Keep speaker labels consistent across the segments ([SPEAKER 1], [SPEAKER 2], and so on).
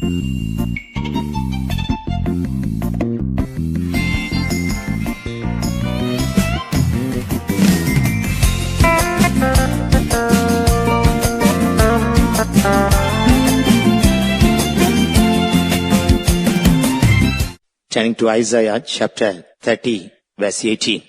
[SPEAKER 1] Turning to Isaiah chapter 30, verse 18.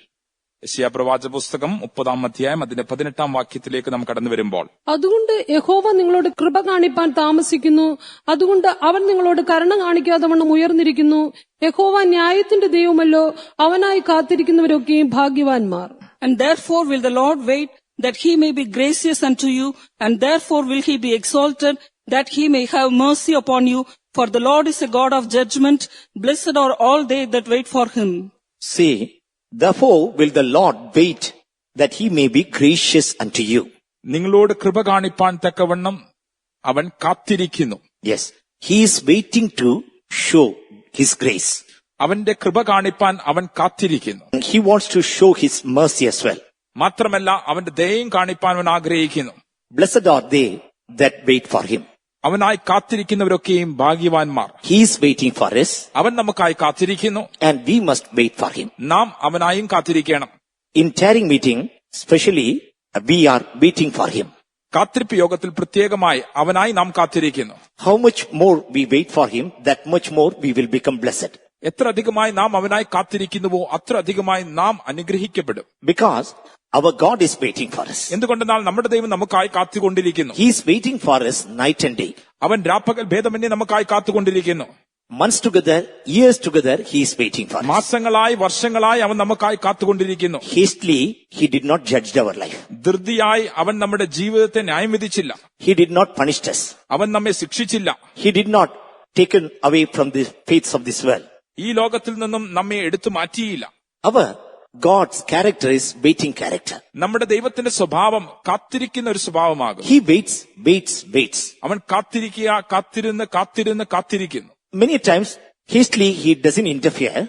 [SPEAKER 2] യെശയ്യാപ്രവാചക പുസ്തകം 30-ാം അധ്യായം അതിന്റെ 18-ാം വാക്യത്തിലേക്ക് നാം കടന്നു വരുമ്പോൾ,
[SPEAKER 3] അതുകൊണ്ട് യഹോവ നിങ്ങളോട് കൃപ കാണിപ്പാൻ താമസിക്കുന്നു, അതുകൊണ്ട് അവൻ നിങ്ങളോട് കരുണ കാണിക്കാതെ വണ്ണം ഉയർന്നിരിക്കുന്നു. യഹോവ ന്യായത്തിന്റെ ദൈവമല്ലോ, അവനായി കാത്തിരിക്കുന്നവരൊക്കെയും ഭാഗ്യവാന്മാർ.
[SPEAKER 4] And therefore will the Lord wait, that he may be gracious unto you, and therefore will he be exalted, that he may have mercy upon you. For the Lord is a God of judgment. Blessed are all they that wait for him.
[SPEAKER 1] See, therefore will the Lord wait, that he may be gracious unto you.
[SPEAKER 2] നിങ്ങളോട് കൃപ കാണിപ്പാൻ തക്കവണ്ണം അവൻ കാത്തിരിക്കുന്നു.
[SPEAKER 1] Yes, he is waiting to show his grace.
[SPEAKER 2] അവന്റെ കൃപ കാണിപ്പാൻ അവൻ കാത്തിരിക്കുന്നു.
[SPEAKER 1] He wants to show his mercy as well.
[SPEAKER 2] മാത്രമല്ല അവന്റെ ദയയും കാണിപ്പാൻ അവൻ ആഗ്രഹിക്കുന്നു.
[SPEAKER 1] Blessed are they that wait for him.
[SPEAKER 2] അവനായി കാത്തിരിക്കുന്നവരൊക്കെയും ഭാഗ്യവാന്മാർ.
[SPEAKER 1] He is waiting for us,
[SPEAKER 2] അവൻ നമുക്കായി കാത്തിരിക്കുന്നു.
[SPEAKER 1] and we must wait for him.
[SPEAKER 2] നാം അവനായും കാത്തിരിക്കണം.
[SPEAKER 1] In tarrying meeting, especially, we are waiting for him.
[SPEAKER 2] കാത്തിരിപ്പ് യോഗത്തിൽ പ്രത്യേകമായി അവനായി നാം കാത്തിരിക്കുന്നു.
[SPEAKER 1] How much more we wait for him, that much more we will become blessed.
[SPEAKER 2] എത്ര അധികമായി നാം അവനായി കാത്തിരിക്കുന്നുവോ അത്ര അധികമായി നാം അനുഗ്രഹിക്കപ്പെടും.
[SPEAKER 1] Because our God is waiting for us.
[SPEAKER 2] എന്തുകൊണ്ടെന്നാൽ നമ്മുടെ ദൈവം നമുക്കായി കാത്തുകൊണ്ടിരിക്കുന്നു.
[SPEAKER 1] He is waiting for us night and day.
[SPEAKER 2] അവൻ രാപ്പകൽ ഭേദമന്യേ നമുക്കായി കാത്തുകൊണ്ടിരിക്കുന്നു.
[SPEAKER 1] Months together, years together, he is waiting for us.
[SPEAKER 2] മാസങ്ങളായി വർഷങ്ങളായി അവൻ നമുക്കായി കാത്തുകൊണ്ടിരിക്കുന്നു.
[SPEAKER 1] Hastily, he did not judge our life.
[SPEAKER 2] ധൃതിയായി അവൻ നമ്മുടെ ജീവിതത്തെ ന്യായം വിധിച്ചില്ല.
[SPEAKER 1] He did not punish us.
[SPEAKER 2] അവൻ നമ്മെ ശിക്ഷിച്ചില്ല.
[SPEAKER 1] He did not taken away from the faiths of this world.
[SPEAKER 2] ഈ ലോകത്തിൽ നിന്നും നമ്മെ എടുത്തു മാറ്റിയില്ല.
[SPEAKER 1] Our God's character is waiting character.
[SPEAKER 2] നമ്മുടെ ദൈവത്തിന്റെ സ്വഭാവം കാത്തിരിക്കുന്ന ഒരു സ്വഭാവമാകും.
[SPEAKER 1] He waits, waits, waits.
[SPEAKER 2] അവൻ കാത്തിരിക്കുക, കാത്തിരുന്ന് കാത്തിരുന്ന് കാത്തിരിക്കുന്നു.
[SPEAKER 1] Many times, hastily, he doesn't interfere.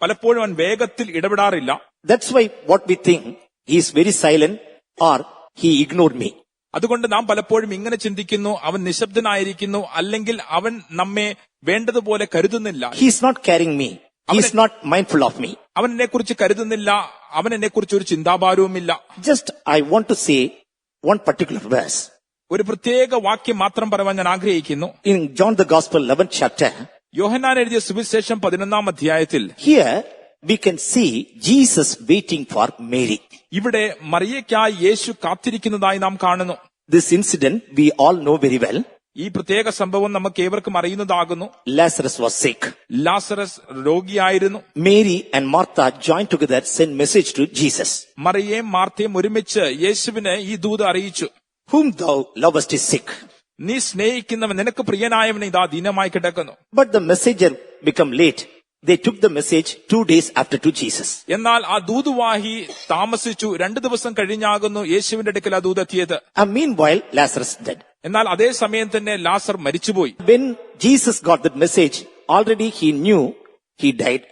[SPEAKER 2] പലപ്പോഴും അവൻ വേഗത്തിൽ ഇടപെടാറില്ല.
[SPEAKER 1] That's why what we think, he is very silent or he ignored me.
[SPEAKER 2] അതുകൊണ്ട് നാം പലപ്പോഴും ഇങ്ങനെ ചിന്തിക്കുന്നു, അവൻ നിശബ്ദനായിരിക്കുന്നു, അല്ലെങ്കിൽ അവൻ നമ്മെ വേണ്ടതുപോലെ കരുതുന്നില്ല.
[SPEAKER 1] He is not carrying me. He is not mindful of me.
[SPEAKER 2] അവൻ എന്നെ കുറിച്ച് കരുതുന്നില്ല, അവൻ എന്നെ കുറിച്ച് ഒരു ചിന്താഭാരവുമില്ല.
[SPEAKER 1] Just I want to say one particular verse.
[SPEAKER 2] ഒരു പ്രത്യേക വാക്യം മാത്രം പറയാൻ ഞാൻ ആഗ്രഹിക്കുന്നു.
[SPEAKER 1] In John the Gospel 11th chapter,
[SPEAKER 2] യോഹന്നാൻ എഴുതിയ സുവിശേഷം 11-ാം അധ്യായത്തിൽ
[SPEAKER 1] here we can see Jesus waiting for Mary.
[SPEAKER 2] ഇവിടെ മറിയയ്ക്കായി യേശു കാത്തിരിക്കുന്നതായി നാം കാണുന്നു.
[SPEAKER 1] This incident we all know very well.
[SPEAKER 2] ഈ പ്രത്യേക സംഭവം നമുക്ക് ഏവർക്കും അറിയുന്നതാകുന്നു.
[SPEAKER 1] Lazarus was sick.
[SPEAKER 2] ലാസറസ് രോഗിയായിരുന്നു.
[SPEAKER 1] Mary and Martha joined together sent message to Jesus.
[SPEAKER 2] മറിയയും മാർത്തയും ഒരുമിച്ച് യേശുവിന് ഈ ദൂത് അറിയിച്ചു.
[SPEAKER 1] Whom thou lovest is sick.
[SPEAKER 2] നീ സ്നേഹിക്കുന്നവൻ, നിനക്ക് പ്രിയനായവൻ ഇതാ ദീനമായി കിടക്കുന്നു.
[SPEAKER 1] But the messenger become late. They took the message 2 days after to Jesus.
[SPEAKER 2] എന്നാൽ ആ ദൂതുവാഹി താമസിച്ചു. 2 ദിവസം കഴിഞ്ഞാകുന്നു യേശുവിന്റെ അടുക്കൽ ആ ദൂതെത്തിയത്.
[SPEAKER 1] And meanwhile, Lazarus dead.
[SPEAKER 2] എന്നാൽ അതേ സമയം തന്നെ ലാസർ മരിച്ചുപോയി.
[SPEAKER 1] When Jesus got that message, already he knew he died.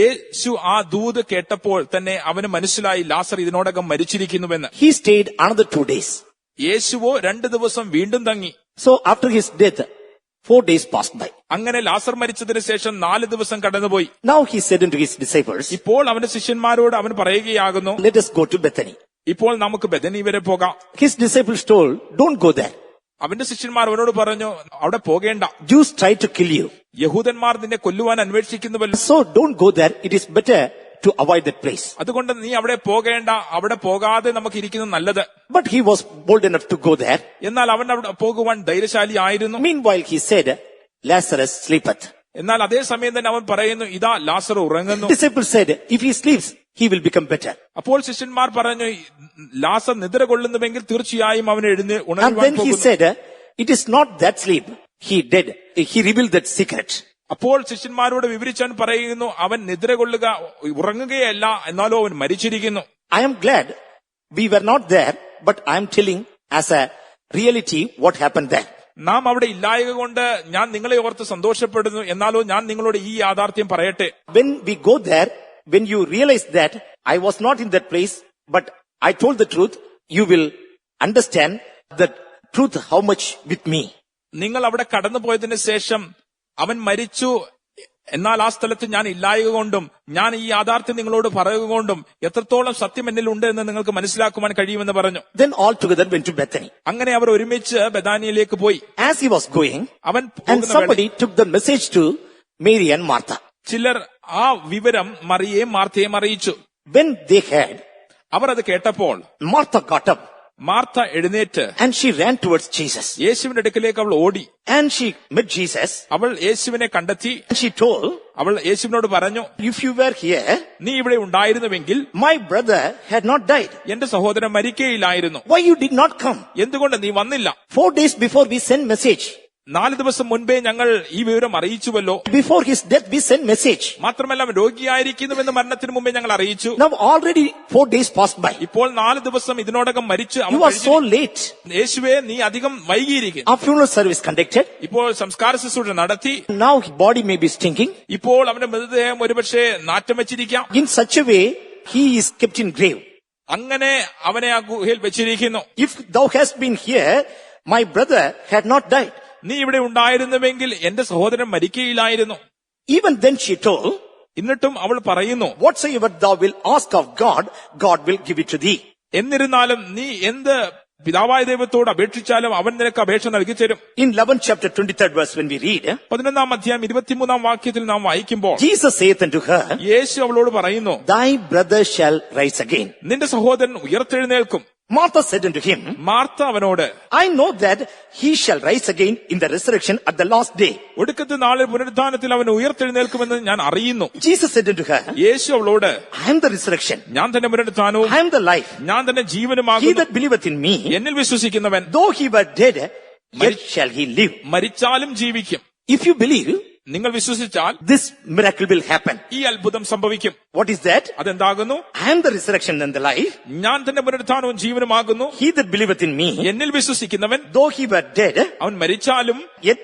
[SPEAKER 2] യേശു ആ ദൂത് കേട്ടപ്പോൾ തന്നെ അവന് മനസ്സിലായി ലാസർ ഇതിനോടകം മരിച്ചിരിക്കുന്നുവെന്ന്.
[SPEAKER 1] He stayed another 2 days.
[SPEAKER 2] യേശുവോ 2 ദിവസം വീണ്ടും തങ്ങി.
[SPEAKER 1] So after his death, 4 days passed by.
[SPEAKER 2] അങ്ങനെ ലാസർ മരിച്ചതിന് ശേഷം 4 ദിവസം കടന്നുപോയി.
[SPEAKER 1] Now he said unto his disciples,
[SPEAKER 2] ഇപ്പോൾ അവന്റെ ശിഷ്യന്മാരോട് അവൻ പറയുകയാകുന്നു,
[SPEAKER 1] let us go to Bethany.
[SPEAKER 2] ഇപ്പോൾ നമുക്ക് ബെഥനി വരെ പോകാം.
[SPEAKER 1] His disciples told, don't go there.
[SPEAKER 2] അവന്റെ ശിഷ്യന്മാർ അവനോട് പറഞ്ഞു, അവിടെ പോകേണ്ട.
[SPEAKER 1] Jews try to kill you.
[SPEAKER 2] യഹൂദന്മാർ നിന്നെ കൊല്ലുവാൻ അന്വേഷിക്കുന്നുവല്ലോ.
[SPEAKER 1] So don't go there. It is better to avoid that place.
[SPEAKER 2] അതുകൊണ്ട് നീ അവിടെ പോകേണ്ട, അവിടെ പോകാതെ നമുക്ക് ഇരിക്കുന്നത് നല്ലത്.
[SPEAKER 1] But he was bold enough to go there.
[SPEAKER 2] എന്നാൽ അവൻ അവിടെ പോകുവാൻ ധൈര്യശാലി ആയിരുന്നു.
[SPEAKER 1] Meanwhile, he said, Lazarus sleepeth.
[SPEAKER 2] എന്നാൽ അതേ സമയം തന്നെ അവൻ പറയുന്നു, ഇതാ ലാസർ ഉറങ്ങുന്നു.
[SPEAKER 1] Disciples said, if he sleeps, he will become better.
[SPEAKER 2] അപ്പോൾ ശിഷ്യന്മാർ പറഞ്ഞു, ലാസർ നിദ്ര കൊള്ളുന്നുവെങ്കിൽ തീർച്ചയായും അവൻ
[SPEAKER 1] And
[SPEAKER 2] ഉണരുവാൻ
[SPEAKER 1] then he
[SPEAKER 2] പോകുന്നു.
[SPEAKER 1] said, it is not that sleep. He dead. He revealed that secret.
[SPEAKER 2] അപ്പോൾ ശിഷ്യന്മാരോട് വിവരിച്ചാൻ പറയുന്നു, അവൻ നിദ്ര കൊള്ളുക, ഉറങ്ങുകയല്ല, എന്നാലോ അവൻ മരിച്ചിരിക്കുന്നു.
[SPEAKER 1] I am glad we were not there, but I am telling as a reality what happened there.
[SPEAKER 2] നാം അവിടെ ഇല്ലായക കൊണ്ട് ഞാൻ നിങ്ങളെ ഓർത്ത് സന്തോഷപ്പെടുന്നു, എന്നാലോ ഞാൻ നിങ്ങളോട് ഈ യാഥാർത്ഥ്യം പറയട്ടെ.
[SPEAKER 1] When we go there, when you realize that I was not in that place, but I told the truth, you will understand the truth how much with me.
[SPEAKER 2] നിങ്ങൾ അവിടെ കടന്നു പോയതിനു ശേഷം അവൻ മരിച്ചു, എന്നാൽ ആ സ്ഥലത്ത് ഞാൻ ഇല്ലായക കൊണ്ടും ഞാൻ ഈ യാഥാർത്ഥ്യം നിങ്ങളോട് പറയുക കൊണ്ടും എത്രത്തോളം സത്യം എന്നിലുണ്ട് എന്ന് നിങ്ങൾക്ക് മനസ്സിലാക്കുവാൻ കഴിയുമെന്ന് പറഞ്ഞു.
[SPEAKER 1] Then all together went to Bethany.
[SPEAKER 2] അങ്ങനെ അവർ ഒരുമിച്ച് ബെഥാനിയയിലേക്ക് പോയി.
[SPEAKER 1] As he was going,
[SPEAKER 2] അവൻ
[SPEAKER 1] and
[SPEAKER 2] പോകുന്ന വേളയിൽ
[SPEAKER 1] somebody took the message to Mary and Martha.
[SPEAKER 2] ചിലർ ആ വിവരം മറിയേയും മാർത്തയെയും അറിയിച്ചു.
[SPEAKER 1] When they heard,
[SPEAKER 2] അവർ അത് കേട്ടപ്പോൾ
[SPEAKER 1] Martha got up
[SPEAKER 2] മാർത്ത എഴുന്നേറ്റ്
[SPEAKER 1] and she ran towards Jesus.
[SPEAKER 2] യേശുവിന്റെ അടുക്കലേക്ക് അവൾ ഓടി.
[SPEAKER 1] And she met Jesus
[SPEAKER 2] അവൾ യേശുവിനെ കണ്ടെത്തി.
[SPEAKER 1] and she told,
[SPEAKER 2] അവൾ യേശുവിനോട് പറഞ്ഞു,
[SPEAKER 1] if you were here,
[SPEAKER 2] നീ ഇവിടെ ഉണ്ടായിരുന്നുവെങ്കിൽ
[SPEAKER 1] my brother had not died.
[SPEAKER 2] എന്റെ സഹോദരൻ മരിക്കയില്ലായിരുന്നു.
[SPEAKER 1] Why you did not come?
[SPEAKER 2] എന്തുകൊണ്ട് നീ വന്നില്ല?
[SPEAKER 1] 4 days before we sent message.
[SPEAKER 2] 4 ദിവസം മുൻപേ ഞങ്ങൾ ഈ വിവരം അറിയിച്ചുവല്ലോ.
[SPEAKER 1] Before his death we sent message.
[SPEAKER 2] മാത്രമല്ല അവൻ രോഗിയായിരിക്കുന്നുവെന്ന് മരണത്തിന് മുമ്പേ ഞങ്ങൾ അറിയിച്ചു.
[SPEAKER 1] Now already 4 days passed by.
[SPEAKER 2] ഇപ്പോൾ 4 ദിവസം ഇതിനോടകം മരിച്ചു അവൻ
[SPEAKER 1] You are so
[SPEAKER 2] കഴിഞ്ഞിരിക്കുന്നു.
[SPEAKER 1] late.
[SPEAKER 2] യേശുവേ നീ അധികം വൈകിയിരിക്കുന്നു.
[SPEAKER 1] Our funeral service conducted.
[SPEAKER 2] ഇപ്പോൾ സംസ്കാര ശുശ്രൂഷ നടത്തി.
[SPEAKER 1] Now his body may be stinking.
[SPEAKER 2] ഇപ്പോൾ അവന്റെ മൃതദേഹം ഒരുപക്ഷെ നാറ്റം വെച്ചിരിക്കാം.
[SPEAKER 1] In such a way he is kept in grave.
[SPEAKER 2] അങ്ങനെ അവനെ ആ ഗുഹയിൽ വെച്ചിരിക്കുന്നു.
[SPEAKER 1] If thou hast been here, my brother had not died.
[SPEAKER 2] നീ ഇവിടെ ഉണ്ടായിരുന്നുവെങ്കിൽ എന്റെ സഹോദരൻ മരിക്കയില്ലായിരുന്നു.
[SPEAKER 1] Even then she told,
[SPEAKER 2] എന്നിട്ടും അവൾ പറയുന്നു,
[SPEAKER 1] whatsoever thou wilt ask of God, God will give it to thee.
[SPEAKER 2] എന്നിരുന്നാലും നീ എന്ത് പിതാവായ ദൈവത്തോട് അപേക്ഷിച്ചാലും അവൻ നിനക്ക് അപേക്ഷ നൽകി തരും.
[SPEAKER 1] In 11th chapter 23rd verse when we read,
[SPEAKER 2] 11-ാം അധ്യായം 23-ാം വാക്യത്തിൽ നാം വായിക്കുമ്പോൾ
[SPEAKER 1] Jesus saith unto her,
[SPEAKER 2] യേശു അവളോട് പറയുന്നു,
[SPEAKER 1] thy brother shall rise again.
[SPEAKER 2] നിന്റെ സഹോദരൻ ഉയർത്തെഴുന്നേൽക്കും.
[SPEAKER 1] Martha said unto him,
[SPEAKER 2] Martha അവനോട്,
[SPEAKER 1] I know that he shall rise again in the resurrection at the last day.
[SPEAKER 2] ഒടുക്കത്തെ നാളിൽ പുനരുത്ഥാനത്തിൽ അവൻ ഉയർത്തെഴുന്നേൽക്കുമെന്ന് ഞാൻ അറിയുന്നു.
[SPEAKER 1] Jesus said unto her,
[SPEAKER 2] യേശു അവളോട്,
[SPEAKER 1] I am the resurrection,
[SPEAKER 2] ഞാൻ തന്നെ പുനരുത്ഥാനവും
[SPEAKER 1] I am the life.
[SPEAKER 2] ഞാൻ തന്നെ
[SPEAKER 1] He
[SPEAKER 2] ജീവനുമാകുന്നു.
[SPEAKER 1] that believeth in me,
[SPEAKER 2] എന്നിൽ വിശ്വസിക്കുന്നവൻ
[SPEAKER 1] though he were dead, yet shall he live.
[SPEAKER 2] മരിച്ചാലും ജീവിക്കും.
[SPEAKER 1] If you believe,
[SPEAKER 2] നിങ്ങൾ വിശ്വസിച്ചാൽ
[SPEAKER 1] this miracle will happen.
[SPEAKER 2] ഈ അത്ഭുതം സംഭവിക്കും.
[SPEAKER 1] What is that?
[SPEAKER 2] അതെന്താകുന്നു?
[SPEAKER 1] I am the resurrection and the life.
[SPEAKER 2] ഞാൻ തന്നെ പുനരുത്ഥാനവും ജീവനുമാകുന്നു.
[SPEAKER 1] He that believeth in me,
[SPEAKER 2] എന്നിൽ വിശ്വസിക്കുന്നവൻ
[SPEAKER 1] though he were dead,
[SPEAKER 2] അവൻ മരിച്ചാലും
[SPEAKER 1] yet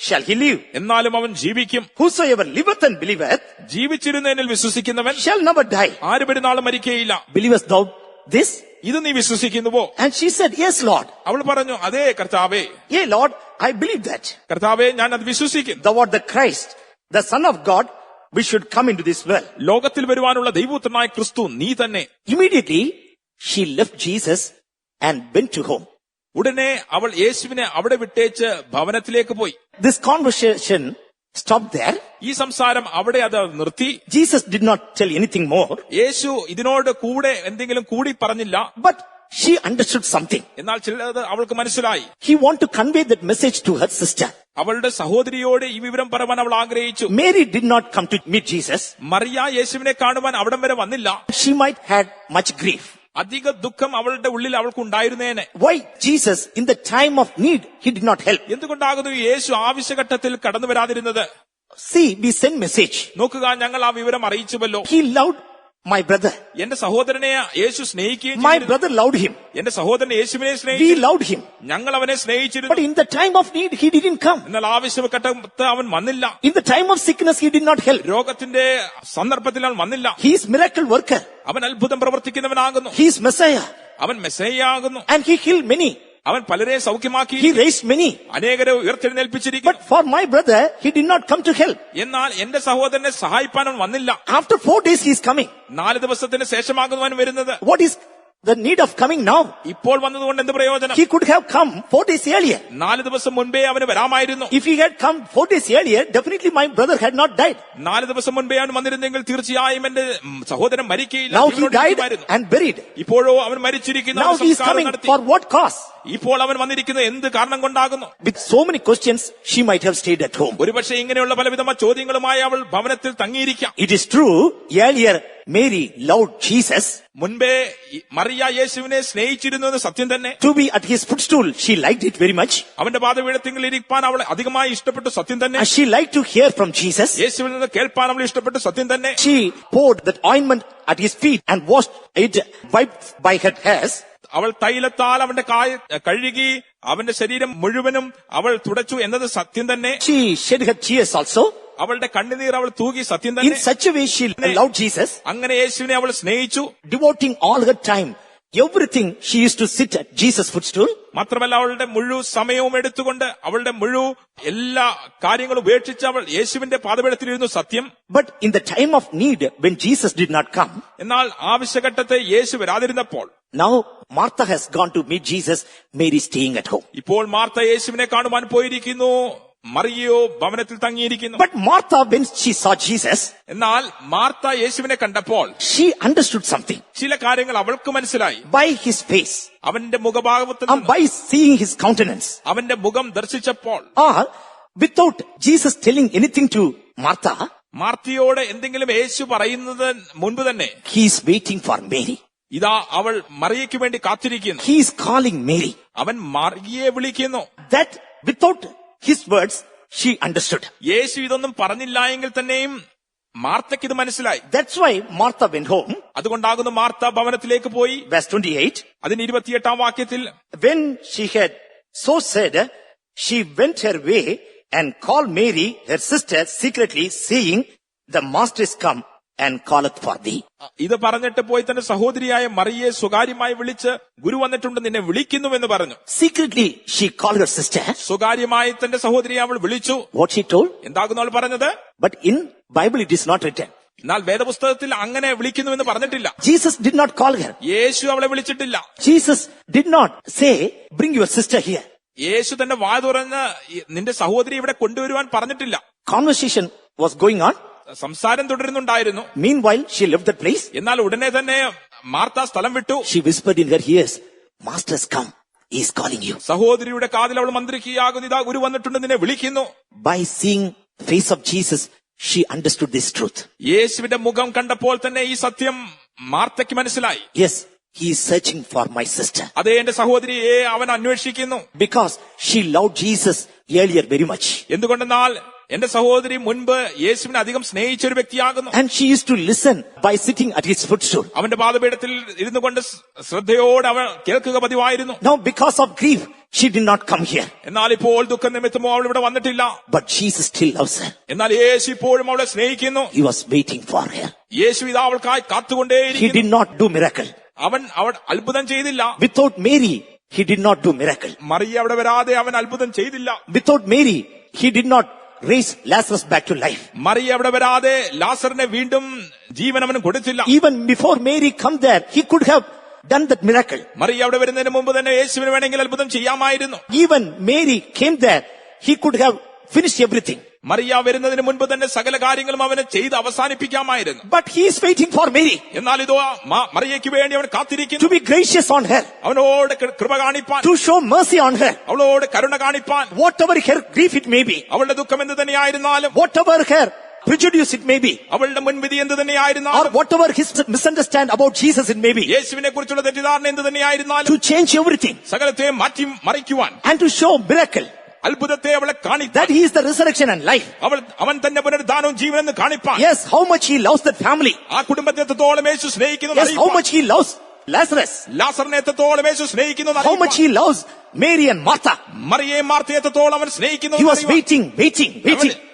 [SPEAKER 1] shall he live.
[SPEAKER 2] എന്നാലും അവൻ ജീവിക്കും.
[SPEAKER 1] Whosoever liveth and believeth
[SPEAKER 2] ജീവിച്ചിരുന്നതിൽ വിശ്വസിക്കുന്നവൻ
[SPEAKER 1] shall never die.
[SPEAKER 2] ആര് പെരുന്നാളും മരിക്കയില്ല.
[SPEAKER 1] Believest thou this?
[SPEAKER 2] ഇത് നീ വിശ്വസിക്കുന്നുവോ?
[SPEAKER 1] And she said, yes, Lord.
[SPEAKER 2] അവൾ പറഞ്ഞു, അതേ കർത്താവേ,
[SPEAKER 1] Yea, Lord, I believe that.
[SPEAKER 2] കർത്താവേ ഞാൻ അത് വിശ്വസിക്കുന്നു.
[SPEAKER 1] Thou art the Christ, the Son of God, which should come into this world.
[SPEAKER 2] ലോകത്തിൽ വരുവാനുള്ള ദൈവപുത്രനായ ക്രിസ്തു നീ തന്നെ.
[SPEAKER 1] Immediately, she left Jesus and went to home.
[SPEAKER 2] ഉടനെ അവൾ യേശുവിനെ അവിടെ വിട്ടേച്ച് ഭവനത്തിലേക്ക് പോയി.
[SPEAKER 1] This conversation stopped there.
[SPEAKER 2] ഈ സംസാരം അവിടെ അത് നിർത്തി.
[SPEAKER 1] Jesus did not tell anything more,
[SPEAKER 2] യേശു ഇതിനോട് കൂടെ എന്തെങ്കിലും കൂടി പറഞ്ഞില്ല.
[SPEAKER 1] but she understood something.
[SPEAKER 2] എന്നാൽ ചിലത് അവൾക്ക് മനസ്സിലായി.
[SPEAKER 1] He wanted to convey that message to her sister.
[SPEAKER 2] അവളുടെ സഹോദരിയോട് ഈ വിവരം പറയാൻ അവൾ ആഗ്രഹിച്ചു.
[SPEAKER 1] Mary did not come to meet Jesus.
[SPEAKER 2] Mariya യേശുവിനെ കാണുവാൻ അവിടം വരെ വന്നില്ല.
[SPEAKER 1] She might had much grief.
[SPEAKER 2] അധിക ദുഃഖം അവളുടെ ഉള്ളിൽ അവൾക്ക് ഉണ്ടായിരുന്നേനെ.
[SPEAKER 1] Why Jesus, in the time of need, he did not help?
[SPEAKER 2] എന്തുകൊണ്ടാകുന്നു യേശു ആവശ്യഘട്ടത്തിൽ കടന്നു വരാതിരുന്നത്?
[SPEAKER 1] See, we send message.
[SPEAKER 2] നോക്കുക, ഞങ്ങൾ ആ വിവരം അറിയിച്ചുവല്ലോ.
[SPEAKER 1] He loved my brother.
[SPEAKER 2] എന്റെ സഹോദരനെ യേശു സ്നേഹിക്കുകയും
[SPEAKER 1] My
[SPEAKER 2] ചെയ്തിരുന്നു.
[SPEAKER 1] brother loved him.
[SPEAKER 2] എന്റെ സഹോദരൻ യേശുവിനെ
[SPEAKER 1] We
[SPEAKER 2] സ്നേഹിച്ചു.
[SPEAKER 1] loved him.
[SPEAKER 2] ഞങ്ങൾ അവനെ
[SPEAKER 1] But
[SPEAKER 2] സ്നേഹിച്ചിരുന്നു.
[SPEAKER 1] in the time of need, he didn't come.
[SPEAKER 2] എന്നാൽ ആവശ്യഘട്ടത്ത് അവൻ വന്നില്ല.
[SPEAKER 1] In the time of sickness, he did not help.
[SPEAKER 2] രോഗത്തിന്റെ സന്ദർഭത്തിൽ അവൻ വന്നില്ല.
[SPEAKER 1] He is miracle worker.
[SPEAKER 2] അവൻ അത്ഭുതം പ്രവർത്തിക്കുന്നവനാകുന്നു.
[SPEAKER 1] He is Messiah.
[SPEAKER 2] അവൻ മെസ്സയ്യാകുന്നു.
[SPEAKER 1] And he healed many.
[SPEAKER 2] അവൻ പലരെ സൗഖ്യമാക്കി.
[SPEAKER 1] He raised many.
[SPEAKER 2] അനേകരെ ഉയർത്തെഴുന്നേൽപ്പിച്ചിരിക്കുന്നു.
[SPEAKER 1] But for my brother, he did not come to help.
[SPEAKER 2] എന്നാൽ എന്റെ സഹോദരനെ സഹായിപ്പാൻ അവൻ വന്നില്ല.
[SPEAKER 1] After 4 days, he is coming.
[SPEAKER 2] 4 ദിവസത്തിന് ശേഷമാകുന്നു അവൻ വരുന്നത്.
[SPEAKER 1] What is the need of coming now?
[SPEAKER 2] ഇപ്പോൾ വന്നതുകൊണ്ട് എന്ത് പ്രയോജനം?
[SPEAKER 1] He could have come 4 days earlier.
[SPEAKER 2] 4 ദിവസം മുൻപേ അവന് വരാമായിരുന്നു.
[SPEAKER 1] If he had come 4 days earlier, definitely my brother had not died.
[SPEAKER 2] 4 ദിവസം മുൻപേ അവൻ വന്നിരുന്നെങ്കിൽ തീർച്ചയായും എന്റെ സഹോദരൻ മരിക്കയില്ല.
[SPEAKER 1] Now he
[SPEAKER 2] ജീവനോടെ
[SPEAKER 1] died
[SPEAKER 2] ഇരിക്കുമായിരുന്നു.
[SPEAKER 1] and buried.
[SPEAKER 2] ഇപ്പോഴോ അവൻ മരിച്ചിരിക്കുന്നു.
[SPEAKER 1] Now
[SPEAKER 2] അവൻ
[SPEAKER 1] he is
[SPEAKER 2] സംസ്കാരം
[SPEAKER 1] coming
[SPEAKER 2] നടത്തി.
[SPEAKER 1] for what cause?
[SPEAKER 2] ഇപ്പോൾ അവൻ വന്നിരിക്കുന്നത് എന്ത് കാരണം കൊണ്ടാകുന്നു?
[SPEAKER 1] With so many questions, she might have stayed at home.
[SPEAKER 2] ഒരുപക്ഷെ ഇങ്ങനെയുള്ള പലവിധമായ ചോദ്യങ്ങളുമായി അവൾ ഭവനത്തിൽ തങ്ങിയിരിക്കാം.
[SPEAKER 1] It is true, earlier Mary loved Jesus.
[SPEAKER 2] മുൻപേ മറിയ യേശുവിനെ സ്നേഹിച്ചിരുന്നു എന്ന് സത്യം തന്നെ.
[SPEAKER 1] To be at his footstool, she liked it very much.
[SPEAKER 2] അവന്റെ പാദപീഠത്തിൽ ഇരിക്കാൻ അവൾ അധികമായി ഇഷ്ടപ്പെട്ടു സത്യം തന്നെ.
[SPEAKER 1] And she liked to hear from Jesus.
[SPEAKER 2] യേശുവിൽ നിന്ന് കേൾപ്പാൻ അവൾ ഇഷ്ടപ്പെട്ടു സത്യം തന്നെ.
[SPEAKER 1] She poured that ointment at his feet and washed it, wiped by her hairs.
[SPEAKER 2] അവൾ തൈലത്താൽ അവന്റെ കഴുകി അവന്റെ ശരീരം മുഴുവനും അവൾ തുടച്ചു എന്നത് സത്യം തന്നെ.
[SPEAKER 1] She shed her tears also.
[SPEAKER 2] അവളുടെ കണ്ണുനീർ അവൾ തൂകി സത്യം
[SPEAKER 1] In
[SPEAKER 2] തന്നെ.
[SPEAKER 1] such a way she loved Jesus,
[SPEAKER 2] അങ്ങനെ യേശുവിനെ അവൾ സ്നേഹിച്ചു.
[SPEAKER 1] devoting all her time everything she used to sit at Jesus' footstool.
[SPEAKER 2] മാത്രമല്ല അവളുടെ മുഴുവൻ സമയവും എടുത്തുകൊണ്ട് അവളുടെ മുഴുവൻ എല്ലാ കാര്യങ്ങളും ഉപേക്ഷിച്ച് അവൾ യേശുവിന്റെ പാദപീഠത്തിലിരുന്നു. സത്യം.
[SPEAKER 1] But in the time of need, when Jesus did not come,
[SPEAKER 2] എന്നാൽ ആവശ്യഘട്ടത്തെ യേശു വരാതിരുന്നപ്പോൾ,
[SPEAKER 1] now Martha has gone to meet Jesus, Mary staying at home.
[SPEAKER 2] ഇപ്പോൾ മാർത്ത യേശുവിനെ കാണുവാൻ പോയിരിക്കുന്നു, മറിയോ ഭവനത്തിൽ തങ്ങിയിരിക്കുന്നു.
[SPEAKER 1] But Martha, when she saw Jesus,
[SPEAKER 2] എന്നാൽ മാർത്ത യേശുവിനെ കണ്ടപ്പോൾ
[SPEAKER 1] she understood something
[SPEAKER 2] ചില കാര്യങ്ങൾ അവൾക്ക് മനസ്സിലായി.
[SPEAKER 1] by his face
[SPEAKER 2] അവന്റെ മുഖഭാവത്തിൽ
[SPEAKER 1] and by seeing his countenance,
[SPEAKER 2] അവന്റെ മുഖം ദർശിച്ചപ്പോൾ,
[SPEAKER 1] or without Jesus telling anything to Martha,
[SPEAKER 2] മാർത്തിയോട് എന്തെങ്കിലും യേശു പറയുന്നത് മുൻപ് തന്നെ
[SPEAKER 1] he is waiting for Mary.
[SPEAKER 2] ഇതാ അവൾ മറിയയ്ക്ക് വേണ്ടി കാത്തിരിക്കുന്നു.
[SPEAKER 1] He is calling Mary.
[SPEAKER 2] അവൻ മറിയയെ വിളിക്കുന്നു.
[SPEAKER 1] That without his words, she understood.
[SPEAKER 2] യേശു ഇതൊന്നും പറഞ്ഞില്ല എങ്കിൽ തന്നെയും മാർത്തയ്ക്ക് ഇത് മനസ്സിലായി.
[SPEAKER 1] That's why Martha went home.
[SPEAKER 2] അതുകൊണ്ടാകുന്നു മാർത്ത ഭവനത്തിലേക്ക് പോയി.
[SPEAKER 1] Verse 28.
[SPEAKER 2] അതിന് 28-ാം വാക്യത്തിൽ,
[SPEAKER 1] When she had so said, she went her way and called Mary, her sister, secretly, saying, the master is come and calleth for thee.
[SPEAKER 2] ഇത് പറഞ്ഞിട്ട് പോയി തന്റെ സഹോദരിയായ മറിയയെ സ്വകാര്യമായി വിളിച്ച്, ഗുരു വന്നിട്ടുണ്ട്, നിന്നെ വിളിക്കുന്നുവെന്ന് പറഞ്ഞു.
[SPEAKER 1] Secretly, she called her sister.
[SPEAKER 2] സ്വകാര്യമായി തന്റെ സഹോദരിയെ അവൾ വിളിച്ചു.
[SPEAKER 1] What she told?
[SPEAKER 2] എന്താകുന്നു അവൾ പറഞ്ഞത്?
[SPEAKER 1] But in Bible it is not written.
[SPEAKER 2] എന്നാൽ വേദപുസ്തകത്തിൽ അങ്ങനെ വിളിക്കുന്നുവെന്ന് പറഞ്ഞിട്ടില്ല.
[SPEAKER 1] Jesus did not call her.
[SPEAKER 2] യേശു അവളെ വിളിച്ചിട്ടില്ല.
[SPEAKER 1] Jesus did not say, bring your sister here.
[SPEAKER 2] യേശു തന്റെ വായ തുറന്ന് നിന്റെ സഹോദരി ഇവിടെ കൊണ്ടുവരുവാൻ പറഞ്ഞിട്ടില്ല.
[SPEAKER 1] Conversation was going on.
[SPEAKER 2] സംസാരം തുടരുന്നുണ്ടായിരുന്നു.
[SPEAKER 1] Meanwhile, she left that place.
[SPEAKER 2] എന്നാൽ ഉടനെ തന്നെ മാർത്ത സ്ഥലം വിട്ടു.
[SPEAKER 1] She whispered in her ears, Master has come. He is calling you.
[SPEAKER 2] സഹോദരിയുടെ കാതിൽ അവൾ മന്ത്രിക്കുകയാകുന്നു, ഇതാ ഗുരു വന്നിട്ടുണ്ട്, നിന്നെ വിളിക്കുന്നു.
[SPEAKER 1] By seeing face of Jesus, she understood this truth.
[SPEAKER 2] യേശുവിന്റെ മുഖം കണ്ടപ്പോൾ തന്നെ ഈ സത്യം മാർത്തയ്ക്ക് മനസ്സിലായി.
[SPEAKER 1] Yes, he is searching for my sister.
[SPEAKER 2] അതേ, എന്റെ സഹോദരിയെ അവൻ അന്വേഷിക്കുന്നു.
[SPEAKER 1] Because she loved Jesus earlier very much.
[SPEAKER 2] എന്തുകൊണ്ടെന്നാൽ എന്റെ സഹോദരി മുൻപ് യേശുവിനെ അധികം സ്നേഹിച്ച ഒരു വ്യക്തിയാകുന്നു.
[SPEAKER 1] And she used to listen by sitting at his footstool.
[SPEAKER 2] അവന്റെ പാദപീഠത്തിൽ ഇരുന്നു കൊണ്ട് ശ്രദ്ധയോടെ അവൾ കേൾക്കുക പതിവായിരുന്നു.
[SPEAKER 1] Now because of grief, she did not come here.
[SPEAKER 2] എന്നാൽ ഇപ്പോൾ ദുഃഖ നിമിത്തമോ അവൾ ഇവിടെ വന്നിട്ടില്ല.
[SPEAKER 1] But Jesus still loves her.
[SPEAKER 2] എന്നാൽ യേശു ഇപ്പോഴും അവളെ സ്നേഹിക്കുന്നു.
[SPEAKER 1] He was waiting for her.
[SPEAKER 2] യേശു ഇതാ അവൾക്കായി
[SPEAKER 1] He
[SPEAKER 2] കാത്തുകൊണ്ടേയിരിക്കുന്നു.
[SPEAKER 1] did not do miracle.
[SPEAKER 2] അവൻ അത്ഭുതം ചെയ്തില്ല.
[SPEAKER 1] Without Mary, he did not do miracle.
[SPEAKER 2] Mariya അവിടെ വരാതെ അവൻ അത്ഭുതം ചെയ്തില്ല.
[SPEAKER 1] Without Mary, he did not raise Lazarus back to life.
[SPEAKER 2] Mariya അവിടെ വരാതെ ലാസറിനെ വീണ്ടും ജീവൻ അവന് കൊടുത്തില്ല.
[SPEAKER 1] Even before Mary come there, he could have done that miracle.
[SPEAKER 2] Mariya അവിടെ വരുന്നതിന് മുമ്പ് തന്നെ യേശുവിന് വേണമെങ്കിൽ അത്ഭുതം ചെയ്യാമായിരുന്നു.
[SPEAKER 1] Even Mary came there, he could have finished everything.
[SPEAKER 2] Mariya വരുന്നതിന് മുൻപ് തന്നെ സകല കാര്യങ്ങളും അവന് ചെയ്ത് അവസാനിപ്പിക്കാമായിരുന്നു.
[SPEAKER 1] But he is waiting for Mary.
[SPEAKER 2] എന്നാൽ ഇതോ മറിയയ്ക്ക് വേണ്ടി അവൻ കാത്തിരിക്കുന്നു.
[SPEAKER 1] To be gracious on her.
[SPEAKER 2] അവനോട് കൃപ കാണിപ്പാൻ,
[SPEAKER 1] To show mercy on her.
[SPEAKER 2] അവളോട് കരുണ കാണിപ്പാൻ,
[SPEAKER 1] Whatever her grief it may be.
[SPEAKER 2] അവളുടെ ദുഃഖം എന്ത് തന്നെയായിരുന്നാലും,
[SPEAKER 1] Whatever her prejudice it may be.
[SPEAKER 2] അവളുടെ മുൻവിധി എന്ത്
[SPEAKER 1] Or
[SPEAKER 2] തന്നെയായിരുന്നാലും,
[SPEAKER 1] whatever his misunderstand about Jesus it may be.
[SPEAKER 2] യേശുവിനെ കുറിച്ചുള്ള തെറ്റിദ്ധാരണ എന്ത് തന്നെയായിരുന്നാലും,
[SPEAKER 1] To change everything.
[SPEAKER 2] സകലത്തെ മാറ്റി മറിക്കുവാൻ,
[SPEAKER 1] And to show miracle.
[SPEAKER 2] അത്ഭുതത്തെ അവളെ കാണിക്കാൻ,
[SPEAKER 1] That he is the resurrection and life.
[SPEAKER 2] അവൻ തന്നെ പുനരുദ്ധാനവും ജീവനെന്ന് കാണിപ്പാൻ,
[SPEAKER 1] Yes, how much he loves that family.
[SPEAKER 2] ആ കുടുംബത്തെ എത്രത്തോളം യേശു സ്നേഹിക്കുന്നു,
[SPEAKER 1] Yes, how much he loves Lazarus.
[SPEAKER 2] ലാസറിനെ എത്രത്തോളം യേശു സ്നേഹിക്കുന്നു,
[SPEAKER 1] How much he loves Mary and Martha.
[SPEAKER 2] മറിയയെ മാർത്തയെ എത്രത്തോളം അവൻ സ്നേഹിക്കുന്നു.
[SPEAKER 1] He was waiting.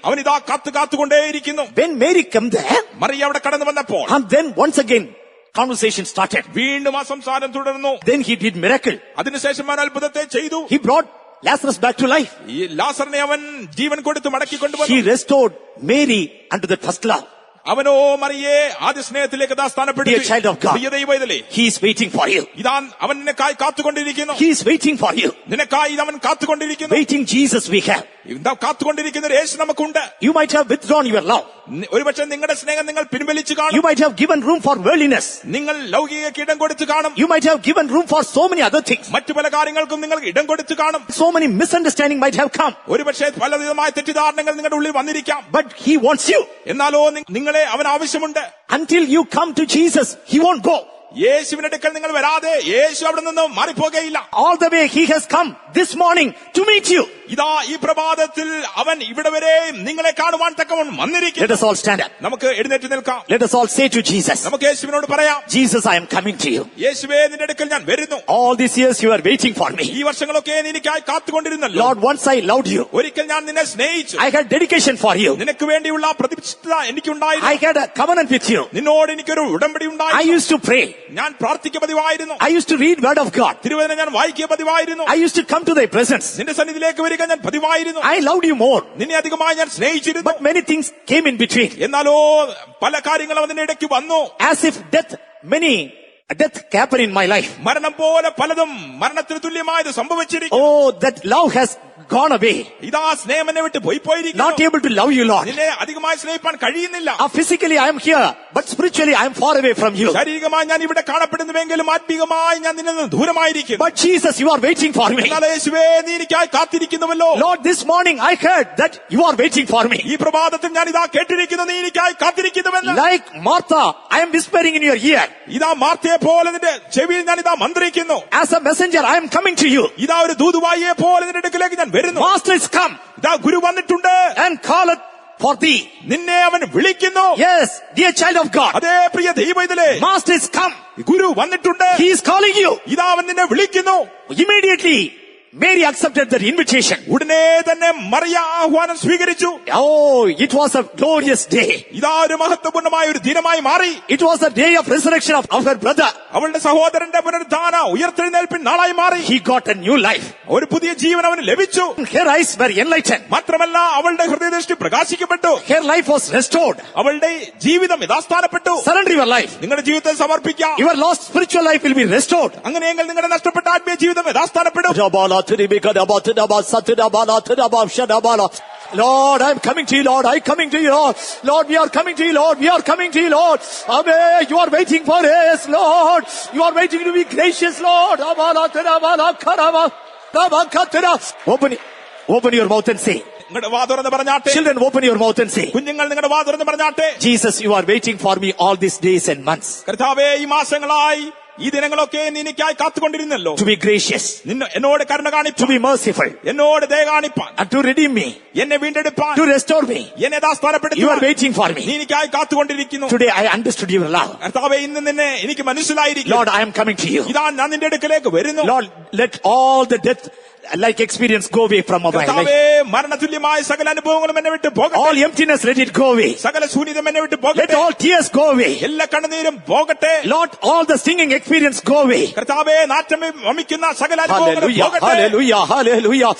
[SPEAKER 2] അവൻ ഇതാ കാത്തുകൊണ്ടേയിരിക്കുന്നു.
[SPEAKER 1] When Mary came there,
[SPEAKER 2] Mariya അവിടെ കടന്നു വന്നപ്പോൾ
[SPEAKER 1] and then once again, conversation started.
[SPEAKER 2] വീണ്ടും ആ സംസാരം തുടർന്നു.
[SPEAKER 1] Then he did miracle.
[SPEAKER 2] അതിനുശേഷം അവൻ അത്ഭുതത്തെ ചെയ്തു.
[SPEAKER 1] He brought Lazarus back to life.
[SPEAKER 2] ഈ ലാസറിനെ അവൻ ജീവൻ കൊടുത്ത് മടക്കി
[SPEAKER 1] He
[SPEAKER 2] കൊണ്ടുവന്നു.
[SPEAKER 1] restored Mary unto that first love.
[SPEAKER 2] അവനോ മറിയെ ആദ്യ സ്നേഹത്തിലേക്ക്
[SPEAKER 1] Dear child of God.
[SPEAKER 2] സ്ഥാനപ്പെടുത്തി. ദൈവത്തിലെ
[SPEAKER 1] He is waiting for you.
[SPEAKER 2] ഇതാ അവൻ നിനക്കായി കാത്തുകൊണ്ടിരിക്കുന്നു.
[SPEAKER 1] He is waiting for you.
[SPEAKER 2] നിനക്കായി ഇതവൻ കാത്തുകൊണ്ടിരിക്കുന്നു.
[SPEAKER 1] Waiting Jesus we have.
[SPEAKER 2] ഇതാ കാത്തുകൊണ്ടിരിക്കുന്ന ഒരു യേശു നമുക്കുണ്ട്.
[SPEAKER 1] You might have withdrawn your love.
[SPEAKER 2] ഒരുപക്ഷെ നിങ്ങളുടെ സ്നേഹം നിങ്ങൾ പിൻവലിച്ചു
[SPEAKER 1] You
[SPEAKER 2] കാണും.
[SPEAKER 1] might have given room for worldliness.
[SPEAKER 2] നിങ്ങൾ ലൗകിക ഇടം കൊടുത്തു കാണും.
[SPEAKER 1] You might have given room for so many other things.
[SPEAKER 2] മറ്റു പല കാര്യങ്ങൾക്കും നിങ്ങൾ ഇടം കൊടുത്തു കാണും.
[SPEAKER 1] So many misunderstanding might have come.
[SPEAKER 2] ഒരുപക്ഷെ പലവിധമായ തെറ്റിദ്ധാരണകൾ നിങ്ങളുടെ ഉള്ളിൽ വന്നിരിക്കാം.
[SPEAKER 1] But he wants you.
[SPEAKER 2] എന്നാലോ നിങ്ങളെ അവൻ ആവശ്യമുണ്ട്.
[SPEAKER 1] Until you come to Jesus, he won't go.
[SPEAKER 2] യേശുവിന്റെ അടുക്കൽ നിങ്ങൾ വരാതെ യേശു അവിടെ നിന്ന് മാറിപ്പോകയില്ല.
[SPEAKER 1] All the way he has come this morning to meet you.
[SPEAKER 2] ഇതാ ഈ പ്രഭാതത്തിൽ അവൻ ഇവിടെ വരെയും നിങ്ങളെ കാണുവാൻ തക്കവണ്ണം
[SPEAKER 1] Let
[SPEAKER 2] വന്നിരിക്കുന്നു.
[SPEAKER 1] us all stand up.
[SPEAKER 2] നമുക്ക് എഴുന്നേറ്റ് നിൽക്കാം.
[SPEAKER 1] Let us all say to Jesus,
[SPEAKER 2] നമുക്ക് യേശുവിനോട് പറയാം,
[SPEAKER 1] Jesus, I am coming to you.
[SPEAKER 2] യേശുവേ നിന്റെ അടുക്കൽ ഞാൻ വരുന്നു.
[SPEAKER 1] All these years you are waiting for me.
[SPEAKER 2] ഈ വർഷങ്ങളൊക്കെ എനിക്കായി കാത്തുകൊണ്ടിരുന്നല്ലോ.
[SPEAKER 1] Lord, once I loved you.
[SPEAKER 2] ഒരിക്കൽ ഞാൻ നിന്നെ സ്നേഹിച്ചു.
[SPEAKER 1] I had dedication for you.
[SPEAKER 2] നിനക്ക് വേണ്ടിയുള്ള പ്രതിഷ്ഠ എനിക്കുണ്ടായിരുന്നു.
[SPEAKER 1] I had a covenant with you.
[SPEAKER 2] നിന്നോട് എനിക്കൊരു ഉടമ്പടി
[SPEAKER 1] I
[SPEAKER 2] ഉണ്ടായിരുന്നു.
[SPEAKER 1] used to pray.
[SPEAKER 2] ഞാൻ പ്രാർത്ഥിക്ക പതിവായിരുന്നു.
[SPEAKER 1] I used to read word of God.
[SPEAKER 2] തിരുവചനം ഞാൻ വായിക്കുക പതിവായിരുന്നു.
[SPEAKER 1] I used to come to thy presence.
[SPEAKER 2] നിന്റെ സന്നിധിയിലേക്ക് വരിക ഞാൻ പതിവായിരുന്നു.
[SPEAKER 1] I loved you more.
[SPEAKER 2] നിന്നെ അധികമായി ഞാൻ സ്നേഹിച്ചിരുന്നു.
[SPEAKER 1] But many things came in between.
[SPEAKER 2] എന്നാലോ പല കാര്യങ്ങളും അതിന്റെ ഇടയ്ക്ക് വന്നു.
[SPEAKER 1] As if death happened in my life.
[SPEAKER 2] മരണം പോലെ പലതും മരണത്തിന് തുല്യമായത് സംഭവിച്ചിരിക്കുന്നു.
[SPEAKER 1] Oh, that love has gone away.
[SPEAKER 2] ഇതാ സ്നേഹം എന്നെ വിട്ട് പോയി പോയിരിക്കുന്നു.
[SPEAKER 1] Not able to love you, Lord.
[SPEAKER 2] നിന്നെ അധികമായി സ്നേഹിപ്പാൻ കഴിയുന്നില്ല.
[SPEAKER 1] Physically I am here, but spiritually I am far away from you.
[SPEAKER 2] ശാരീരികമായി ഞാൻ ഇവിടെ കാണപ്പെടുന്നുവെങ്കിലും ആത്മീകമായി ഞാൻ നിന്നിൽ നിന്ന് ദൂരമായിരിക്കും.
[SPEAKER 1] But Jesus, you are waiting for me.
[SPEAKER 2] എന്നാൽ യേശുവേ നീ എനിക്കായി കാത്തിരിക്കുന്നുവല്ലോ.
[SPEAKER 1] Lord, this morning I heard that you are waiting for me.
[SPEAKER 2] ഈ പ്രഭാതത്തിൽ ഞാൻ ഇതാ കേട്ടിരിക്കുന്നു നീ എനിക്കായി കാത്തിരിക്കുന്നുവെന്ന്.
[SPEAKER 1] Like Martha, I am whispering in your ear.
[SPEAKER 2] ഇതാ മാർത്തയെ പോലെ നിന്റെ ചെവിയിൽ ഞാൻ ഇതാ മന്ത്രിക്കുന്നു.
[SPEAKER 1] As a messenger, I am coming to you.
[SPEAKER 2] ഇതാ ഒരു ദൂതുവായിയെ പോലെ നിന്റെ അടുക്കലേക്ക് ഞാൻ വരുന്നു.
[SPEAKER 1] Master is come
[SPEAKER 2] ഇതാ ഗുരു വന്നിട്ടുണ്ട്.
[SPEAKER 1] and calleth for thee.
[SPEAKER 2] നിന്നെ അവൻ വിളിക്കുന്നു.
[SPEAKER 1] Yes, dear child of God.
[SPEAKER 2] അതേ പ്രിയ ദൈവത്തിലെ
[SPEAKER 1] Master is come.
[SPEAKER 2] ഗുരു വന്നിട്ടുണ്ട്.
[SPEAKER 1] He is calling you.
[SPEAKER 2] ഇതാ അവൻ നിന്നെ വിളിക്കുന്നു.
[SPEAKER 1] Immediately, Mary accepted that invitation.
[SPEAKER 2] ഉടനെ തന്നെ മറിയ ആഹ്വാനം സ്വീകരിച്ചു.
[SPEAKER 1] Oh, it was a glorious day.
[SPEAKER 2] ഇതാ ഒരു മഹത്വപൂർണമായ ഒരു ദിനമായി മാറി.
[SPEAKER 1] It was the day of resurrection of her brother.
[SPEAKER 2] അവളുടെ സഹോദരന്റെ പുനരുദ്ധാന ഉയർത്തെഴുന്നേൽപ്പിൻ നാളായി മാറി.
[SPEAKER 1] He got a new life.
[SPEAKER 2] ഒരു പുതിയ ജീവൻ അവന് ലഭിച്ചു.
[SPEAKER 1] Her eyes were enlightened.
[SPEAKER 2] മാത്രമല്ല അവളുടെ ഹൃദയദൃഷ്ടി പ്രകാശിക്കപ്പെട്ടു.
[SPEAKER 1] Her life was restored.
[SPEAKER 2] അവളുടെ ജീവിതം യഥാസ്ഥാനപ്പെട്ടു.
[SPEAKER 1] Surrender your life.
[SPEAKER 2] നിങ്ങളുടെ ജീവിതത്തെ സമർപ്പിക്കാം.
[SPEAKER 1] Your lost spiritual life will be restored.
[SPEAKER 2] അങ്ങനെയെങ്കിൽ നിങ്ങളുടെ നഷ്ടപ്പെട്ട ആത്മീയ ജീവിതം യഥാസ്ഥാനപ്പെടും.
[SPEAKER 1] Lord, I am coming to you, Lord. I am coming to you, Lord. Lord, we are coming to you, Lord. We are coming to you, Lord. Amen. You are waiting for us, Lord. You are waiting to be gracious, Lord. Open your mouth and say.
[SPEAKER 2] നിങ്ങളുടെ വാ തുറന്ന് പറഞ്ഞാട്ടെ.
[SPEAKER 1] Children, open your mouth and say.
[SPEAKER 2] കുഞ്ഞുങ്ങൾ നിങ്ങളുടെ വാ തുറന്ന് പറഞ്ഞാട്ടെ.
[SPEAKER 1] Jesus, you are waiting for me all these days and months.
[SPEAKER 2] കർത്താവേ ഈ മാസങ്ങളായി ഈ ദിനങ്ങളൊക്കെ നീ എനിക്കായി കാത്തുകൊണ്ടിരുന്നല്ലോ.
[SPEAKER 1] To be gracious.
[SPEAKER 2] എന്നോട് കരുണ കാണിപ്പാൻ.
[SPEAKER 1] To be merciful.
[SPEAKER 2] എന്നോട് ദയ കാണിപ്പാൻ.
[SPEAKER 1] And to redeem me.
[SPEAKER 2] എന്നെ വീണ്ടെടുപ്പാൻ.
[SPEAKER 1] To restore me.
[SPEAKER 2] എന്നെ യഥാസ്ഥാനപ്പെടുത്തുവാൻ.
[SPEAKER 1] You are waiting for
[SPEAKER 2] നീ
[SPEAKER 1] me.
[SPEAKER 2] എനിക്കായി കാത്തുകൊണ്ടിരിക്കുന്നു.
[SPEAKER 1] Today I understood your love.
[SPEAKER 2] കർത്താവേ ഇന്ന് നിന്നെ എനിക്ക് മനസ്സിലായിരിക്കും.
[SPEAKER 1] Lord, I am coming to you.
[SPEAKER 2] ഇതാ ഞാൻ നിന്റെ അടുക്കലേക്ക് വരുന്നു.
[SPEAKER 1] Lord, let all the death like experience go away from my life.
[SPEAKER 2] കർത്താവേ മരണതുല്യമായ സകല അനുഭവങ്ങളും എന്നെ വിട്ട് പോകട്ടെ.
[SPEAKER 1] All emptiness, let it go away.
[SPEAKER 2] സകല ശൂന്യതയും എന്നെ വിട്ട്
[SPEAKER 1] Let
[SPEAKER 2] പോകട്ടെ.
[SPEAKER 1] all tears go away.
[SPEAKER 2] എല്ലാ കണ്ണുനീരും പോകട്ടെ.
[SPEAKER 1] Lord, all the singing experience go away.
[SPEAKER 2] കർത്താവേ നാറ്റം വമിക്കുന്ന സകല അനുഭവങ്ങളും
[SPEAKER 1] Hallelujah,
[SPEAKER 2] പോകട്ടെ.
[SPEAKER 1] hallelujah, hallelujah.